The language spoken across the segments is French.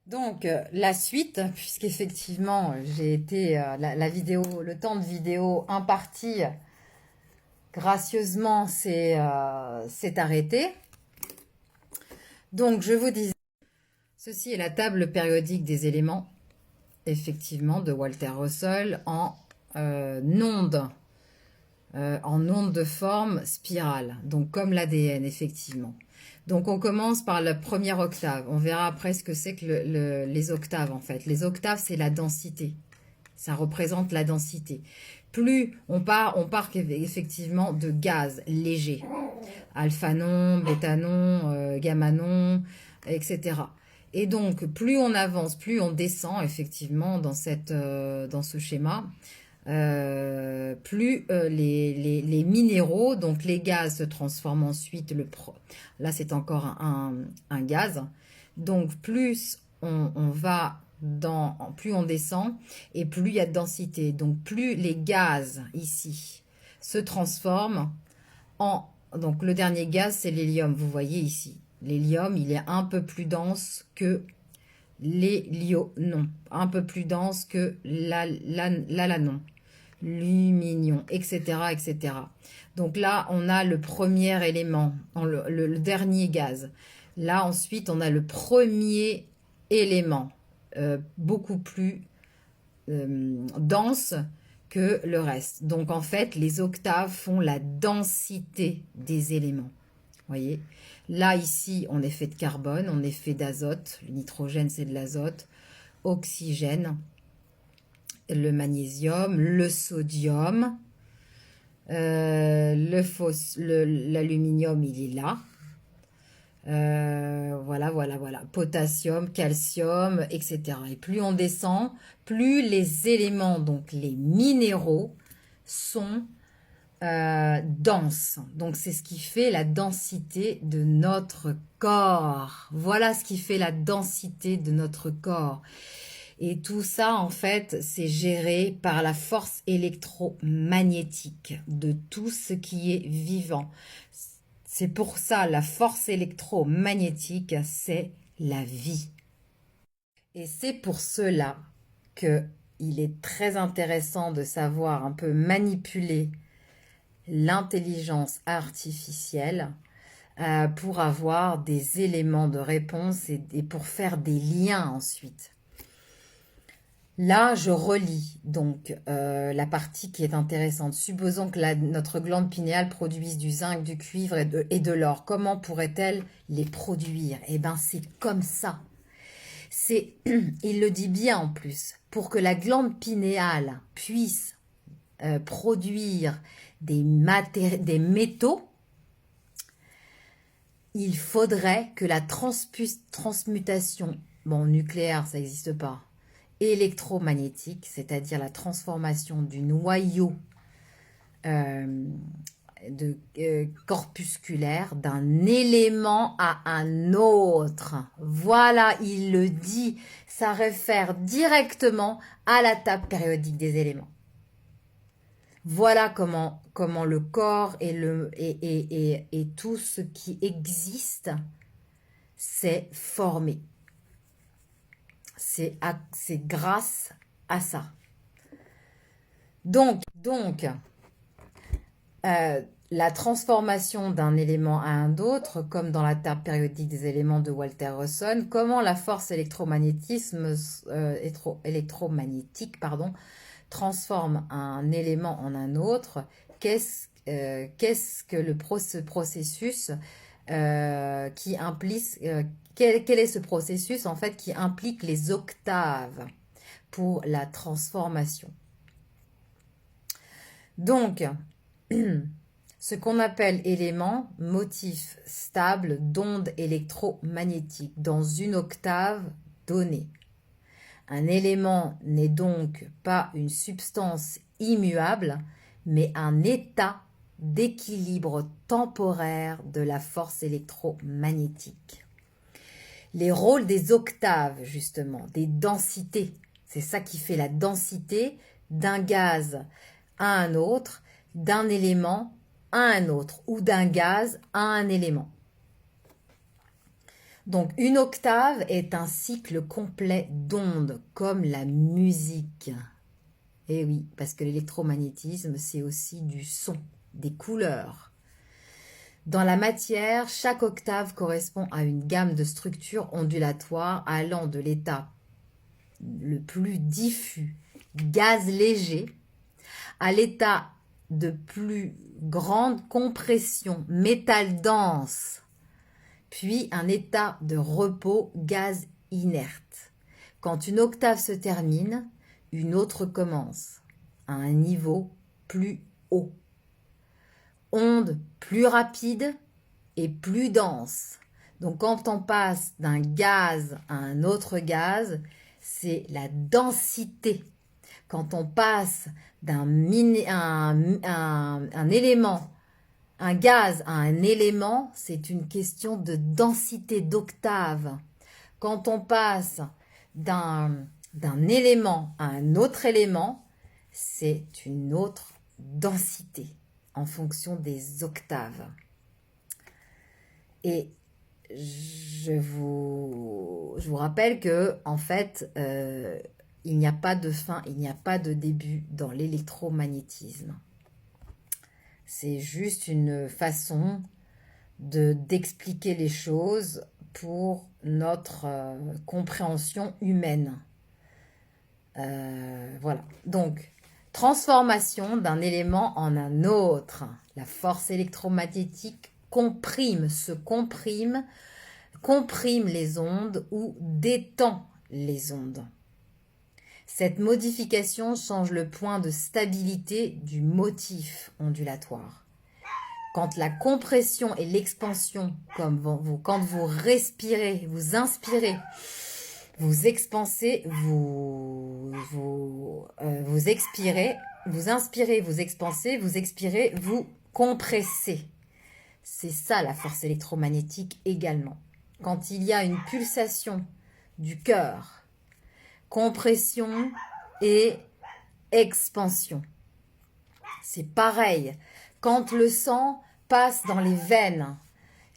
Donc, la suite, puisqu'effectivement, j'ai été, la vidéo, le temps de vidéo imparti, gracieusement, s'est arrêté. Donc, je vous disais, ceci est la table périodique des éléments, effectivement, de Walter Russell onde, en onde de forme spirale, donc comme l'ADN, effectivement. Donc on commence par la première octave. On verra après ce que c'est que les octaves, en fait. Les octaves, c'est la densité. Ça représente la densité. Plus on part effectivement de gaz léger. Alphanon, bétanon, gammanon, etc. Et donc, plus on avance, plus on descend effectivement dans ce schéma, plus les minéraux, donc les gaz se transforment ensuite. Là, c'est encore un gaz. Donc, plus on va plus on descend et plus il y a de densité. Donc, plus les gaz ici se transforment en... Donc, le dernier gaz, c'est l'hélium. Vous voyez ici. L'hélium, il est un peu plus dense que l'hélionon, un peu plus dense que l'alanon, lumignon, etc., etc. Donc là, on a le premier élément, le dernier gaz. Là, ensuite, on a le premier élément, beaucoup plus dense que le reste. Donc, en fait, les octaves font la densité des éléments. Voyez, là, ici, on est fait de carbone, on est fait d'azote. Le nitrogène, c'est de l'azote. Oxygène, le magnésium, le sodium, l'aluminium, il est là. Voilà. Potassium, calcium, etc. Et plus on descend, plus les éléments, donc les minéraux, sont denses. Donc c'est ce qui fait la densité de notre corps. Voilà ce qui fait la densité de notre corps. Et tout ça, en fait, c'est géré par la force électromagnétique de tout ce qui est vivant. C'est pour ça, la force électromagnétique, c'est la vie. Et c'est pour cela que il est très intéressant de savoir un peu manipuler l'intelligence artificielle pour avoir des éléments de réponse et pour faire des liens ensuite. Là, je relis donc la partie qui est intéressante. Supposons que notre glande pinéale produise du zinc, du cuivre et de l'or. Comment pourrait-elle les produire? Eh bien, c'est comme ça. Il le dit bien en plus. Pour que la glande pinéale puisse produire des métaux, il faudrait que la transmutation, bon, nucléaire, ça n'existe pas, électromagnétique, c'est-à-dire la transformation du noyau corpusculaire d'un élément à un autre. Voilà, il le dit, ça réfère directement à la table périodique des éléments. Voilà comment le corps et tout ce qui existe s'est formé. C'est grâce à ça. Donc la transformation d'un élément à un autre, comme dans la table périodique des éléments de Walter Russell, comment la force électromagnétique transforme un élément en un autre. Qu'est-ce que ce processus qui implique quel est ce processus en fait qui implique les octaves pour la transformation. Donc, ce qu'on appelle élément, motif stable d'onde électromagnétique dans une octave donnée. Un élément n'est donc pas une substance immuable, mais un état d'équilibre temporaire de la force électromagnétique. Les rôles des octaves, justement, des densités, c'est ça qui fait la densité d'un gaz à un autre, d'un élément à un autre, ou d'un gaz à un élément. Donc, une octave est un cycle complet d'ondes, comme la musique. Eh oui, parce que l'électromagnétisme, c'est aussi du son, des couleurs. Dans la matière, chaque octave correspond à une gamme de structures ondulatoires allant de l'état le plus diffus, gaz léger, à l'état de plus grande compression, métal dense, puis un état de repos, gaz inerte. Quand une octave se termine, une autre commence, à un niveau plus haut. Onde plus rapide et plus dense. Donc quand on passe d'un gaz à un autre gaz, c'est la densité. Quand on passe d'un élément, un gaz à un élément, c'est une question de densité, d'octave. Quand on passe d'un élément à un autre élément, c'est une autre densité en fonction des octaves. Et je vous rappelle que, en fait, il n'y a pas de fin, il n'y a pas de début dans l'électromagnétisme. C'est juste une façon d'expliquer les choses pour notre compréhension humaine. Voilà. Donc, transformation d'un élément en un autre. La force électromagnétique comprime les ondes ou détend les ondes. Cette modification change le point de stabilité du motif ondulatoire. Quand la compression et l'expansion, quand vous respirez, vous inspirez, vous expansez, vous expirez, vous inspirez, vous expansez, vous expirez, vous compressez. C'est ça la force électromagnétique également. Quand il y a une pulsation du cœur, compression et expansion. C'est pareil. Quand le sang passe dans les veines,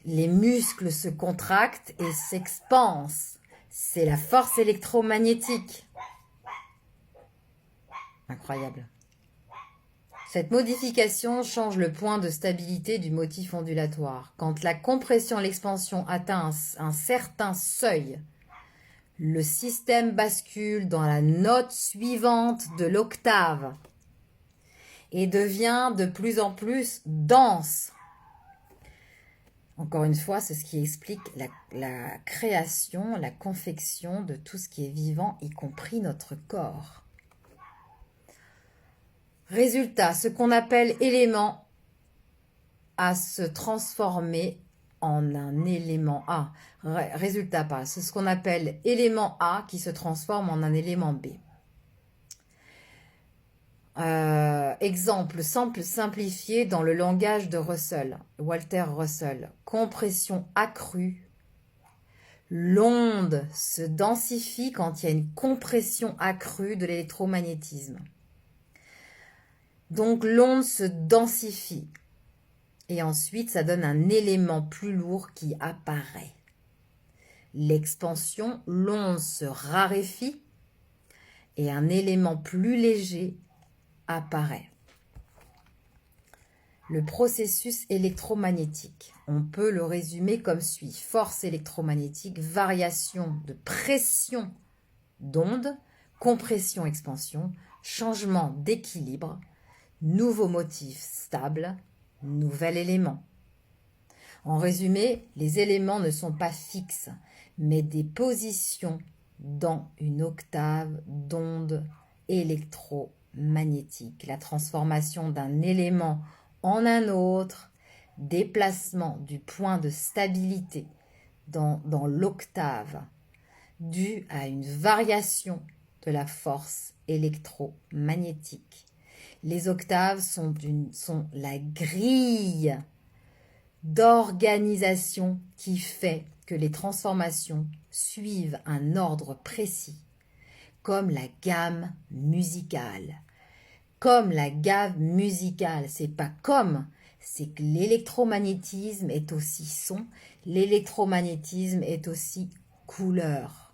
les muscles se contractent et s'expansent. C'est la force électromagnétique. Incroyable. Cette modification change le point de stabilité du motif ondulatoire. Quand la compression et l'expansion atteint un certain seuil, le système bascule dans la note suivante de l'octave et devient de plus en plus dense. Encore une fois, c'est ce qui explique la création, la confection de tout ce qui est vivant, y compris notre corps. Résultat, ce qu'on appelle élément à se transformer en un élément A. Résultat pas, c'est ce qu'on appelle élément A qui se transforme en un élément B. Exemple simplifié dans le langage de Russell, Walter Russell. Compression accrue. L'onde se densifie quand il y a une compression accrue de l'électromagnétisme. Donc l'onde se densifie. Et ensuite, ça donne un élément plus lourd qui apparaît. L'expansion, l'onde se raréfie et un élément plus léger apparaît. Le processus électromagnétique, on peut le résumer comme suit. Force électromagnétique, variation de pression d'onde, compression, expansion, changement d'équilibre, nouveau motif stable, nouvel élément. En résumé, les éléments ne sont pas fixes, mais des positions dans une octave d'onde électromagnétique. La transformation d'un élément en un autre, déplacement du point de stabilité dans l'octave, dû à une variation de la force électromagnétique. Les octaves sont la grille d'organisation qui fait que les transformations suivent un ordre précis, comme la gamme musicale. Comme la gamme musicale, c'est pas comme, c'est que l'électromagnétisme est aussi son, l'électromagnétisme est aussi couleur.